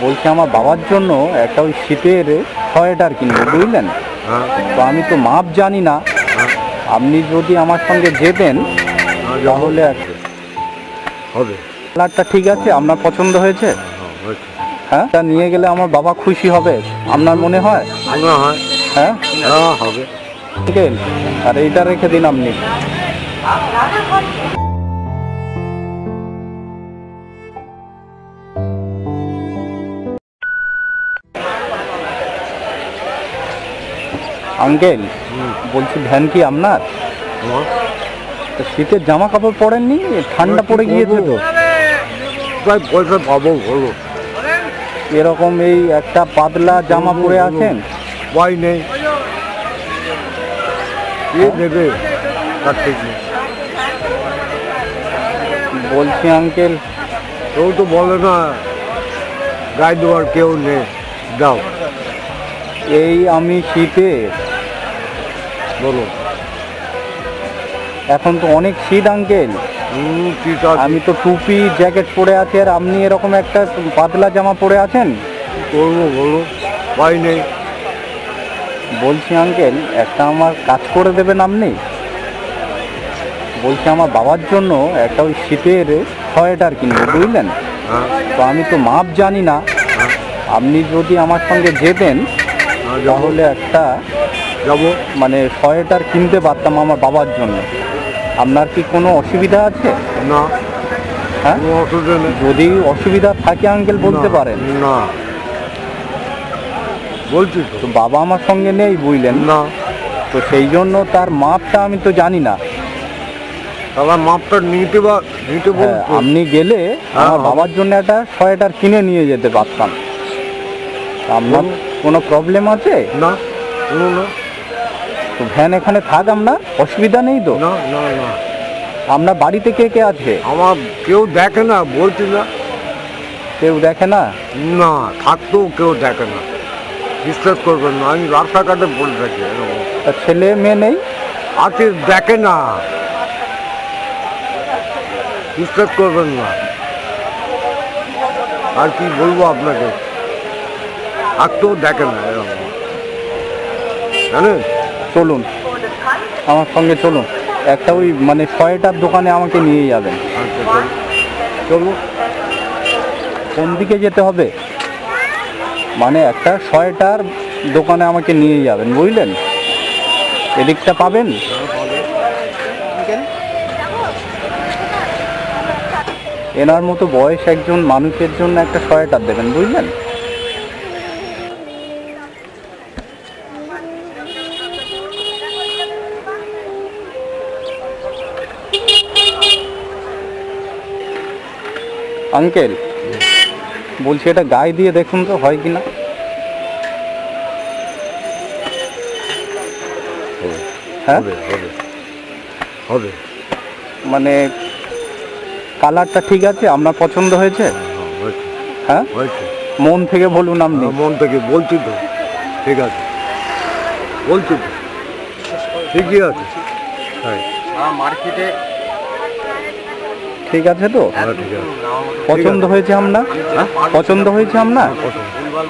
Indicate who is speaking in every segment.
Speaker 1: বলছি আমার বাবার জন্য একটা ওই শীতের সোয়েটার কিনবো, বুঝলেন? তো আমি তো মাপ জানি না, আপনি যদি আমার সঙ্গে যেতেন তাহলে
Speaker 2: হবে।
Speaker 1: কালারটা ঠিক আছে? আপনার পছন্দ হয়েছে? হ্যাঁ, তা নিয়ে গেলে আমার বাবা খুশি হবে, আপনার মনে হয়? হ্যাঁ
Speaker 2: হবে।
Speaker 1: আর এইটা রেখে দিন আপনি। আঙ্কেল, বলছি ভ্যান কি আপনার? শীতের জামা কাপড় পরেননি? ঠান্ডা পড়ে গিয়েছে তো।
Speaker 2: পয়সা পাবো বলো,
Speaker 1: এরকম এই একটা পাতলা জামা পরে আছেন,
Speaker 2: ভয় নেই। কে দেবে তার ঠিক নেই।
Speaker 1: বলছি আঙ্কেল,
Speaker 2: কেউ তো বলে না গায়ে দেওয়ার কেউ নেই, দাও।
Speaker 1: এই আমি শীতে,
Speaker 2: বলো।
Speaker 1: এখন তো অনেক শীত আঙ্কেল, আমি তো টুপি জ্যাকেট পরে আছি আর আপনি এরকম একটা পাতলা জামা পরে আছেন।
Speaker 2: করবো বলো, ভয় নেই।
Speaker 1: বলছি আঙ্কেল, একটা আমার কাজ করে দেবেন আপনি? বলছি আমার বাবার জন্য একটা ওই শীতের সোয়েটার কিনবো, বুঝলেন? তো আমি তো মাপ জানি না, আপনি যদি আমার সঙ্গে যেতেন তাহলে একটা
Speaker 2: যাবো,
Speaker 1: মানে সোয়েটার কিনতে পারতাম আমার বাবার জন্য। আপনার কি কোনো অসুবিধা আছে?
Speaker 2: না।
Speaker 1: হ্যাঁ,
Speaker 2: অসুবিধা নেই।
Speaker 1: যদি অসুবিধা থাকে আঙ্কেল বলতে পারেন।
Speaker 2: না বলছি
Speaker 1: তো বাবা আমার সঙ্গে নেই, বুঝলেন
Speaker 2: না,
Speaker 1: তো সেই জন্য তার মাপটা আমি তো জানি না।
Speaker 2: তাহলে মাপটা নিতে বলতো।
Speaker 1: আপনি গেলে আমার বাবার জন্য একটা সোয়েটার কিনে নিয়ে যেতে পারতাম। আপনার কোনো প্রবলেম আছে?
Speaker 2: না, না।
Speaker 1: তো ভ্যান এখানে থাক, আপনার অসুবিধা নেই তো?
Speaker 2: না না না।
Speaker 1: আপনার বাড়িতে কে কে আছে?
Speaker 2: আমার কেউ দেখে না, বলছি না।
Speaker 1: কেউ দেখে না?
Speaker 2: না, থাকতেও কেউ দেখে না, বিশ্বাস করবেন না। আমি রাস্তাঘাটে বলে থাকি।
Speaker 1: তা ছেলে মেয়ে নেই?
Speaker 2: আছে, দেখে না, বিশ্বাস করবেন না। আর কি বলবো আপনাকে, থাকতেও দেখে না এরকম, জানেন?
Speaker 1: চলুন আমার সঙ্গে, চলুন একটা ওই মানে সোয়েটার দোকানে আমাকে নিয়ে যাবেন।
Speaker 2: আচ্ছা চলুন।
Speaker 1: কোন দিকে যেতে হবে? মানে একটা সোয়েটার দোকানে আমাকে নিয়ে যাবেন, বুঝলেন? এদিকটা পাবেন? এনার মতো বয়স একজন মানুষের জন্য একটা সোয়েটার দেবেন, বুঝলেন? আঙ্কেল, বলছি এটা গায়ে দিয়ে দেখুন তো হয় কিনা। হ্যাঁ
Speaker 2: হবে।
Speaker 1: মানে কালারটা ঠিক আছে? আপনার পছন্দ হয়েছে? হ্যাঁ, মন থেকে বলুন আপনি।
Speaker 2: মন থেকে বলছি তো, ঠিক আছে বলছি তো, ঠিকই আছে। হ্যাঁ,
Speaker 1: মার্কেটে ঠিক আছে তো?
Speaker 2: ঠিক আছে।
Speaker 1: পছন্দ হয়েছে আপনার? পছন্দ হয়েছে আপনার?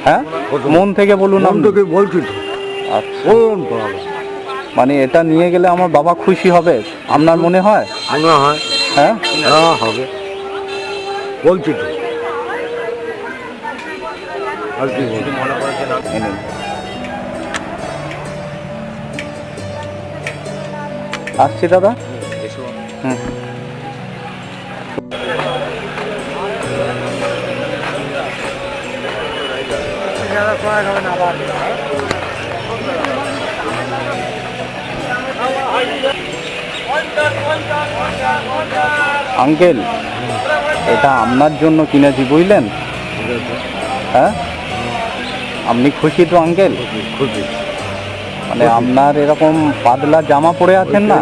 Speaker 1: হ্যাঁ, মন থেকে বলুন।
Speaker 2: মন থেকে বলছি তো।
Speaker 1: আচ্ছা, মানে এটা নিয়ে গেলে আমার বাবা খুশি হবে, আপনার মনে হয়?
Speaker 2: মনে হয়।
Speaker 1: হ্যাঁ
Speaker 2: হবে, বলছি তো। আর কি বলছি?
Speaker 1: আসছি দাদা। হুম, আঙ্কেল এটা আপনার জন্য কিনেছি, বুঝলেন? হ্যাঁ, আপনি খুশি তো আঙ্কেল?
Speaker 2: খুশি।
Speaker 1: মানে আপনার এরকম পাতলা জামা পরে আছেন না,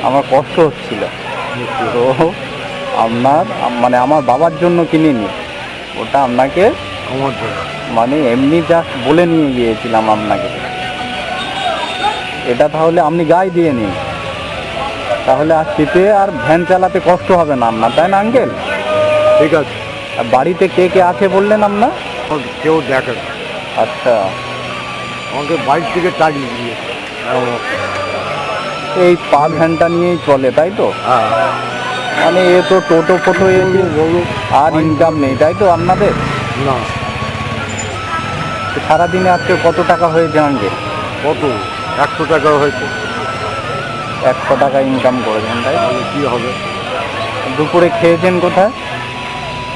Speaker 1: আমার কষ্ট হচ্ছিল তো আপনার মানে আমার বাবার জন্য কিনিনি, ওটা আপনাকে মানে এমনি জাস্ট বলে নিয়ে গিয়েছিলাম আপনাকে। এটা তাহলে আপনি গায়ে দিয়ে নিন, তাহলে আর শীতে আর ভ্যান চালাতে কষ্ট হবে না আপনার, তাই না আঙ্কেল?
Speaker 2: ঠিক আছে।
Speaker 1: আর বাড়িতে কে কে আছে বললেন আপনার?
Speaker 2: কেউ দেখে না।
Speaker 1: আচ্ছা,
Speaker 2: আমাকে বাইক থেকে চালিয়ে দিয়ে
Speaker 1: এই পা ভ্যানটা নিয়েই চলে তাই তো?
Speaker 2: হ্যাঁ,
Speaker 1: মানে এ তো টোটো ফোটো এসে
Speaker 2: বলো
Speaker 1: আর ইনকাম নেই তাই তো আপনাদের?
Speaker 2: না।
Speaker 1: সারাদিনে আজকে কত টাকা হয়েছে আঙ্কেল?
Speaker 2: কত? 100 টাকা হয়েছে।
Speaker 1: 100 টাকা ইনকাম করেছেন তাই তো?
Speaker 2: তাহলে কী হবে?
Speaker 1: দুপুরে খেয়েছেন কোথায়?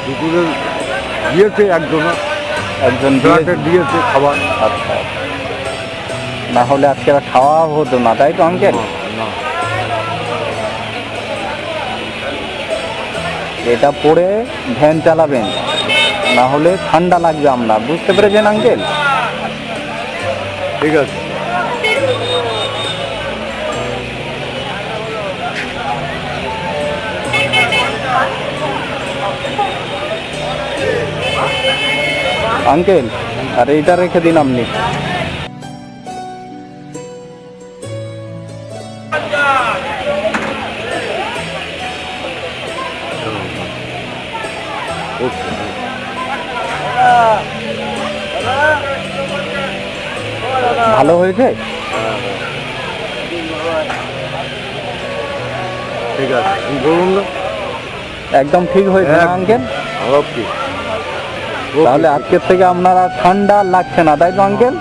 Speaker 2: দুপুরে দিয়েছে একজন,
Speaker 1: একজন
Speaker 2: ফ্ল্যাটে দিয়েছে খাবার।
Speaker 1: আচ্ছা, না হলে আজকে আর খাওয়া হতো না তাই তো আঙ্কেল?
Speaker 2: না,
Speaker 1: এটা পরে ভ্যান চালাবেন, না হলে ঠান্ডা লাগবে আপনার, বুঝতে পেরেছেন আঙ্কেল?
Speaker 2: ঠিক আছে।
Speaker 1: আঙ্কেল, আর এইটা রেখে দিন আপনি।
Speaker 2: ওকে।
Speaker 1: ভালো হয়েছে?
Speaker 2: ঠিক আছে, আমি বলুন না।
Speaker 1: একদম ঠিক হয়েছে না আঙ্কেল?
Speaker 2: ওকে।
Speaker 1: তাহলে আজকের থেকে আপনার আর ঠান্ডা লাগছে না তাই তো আঙ্কেল?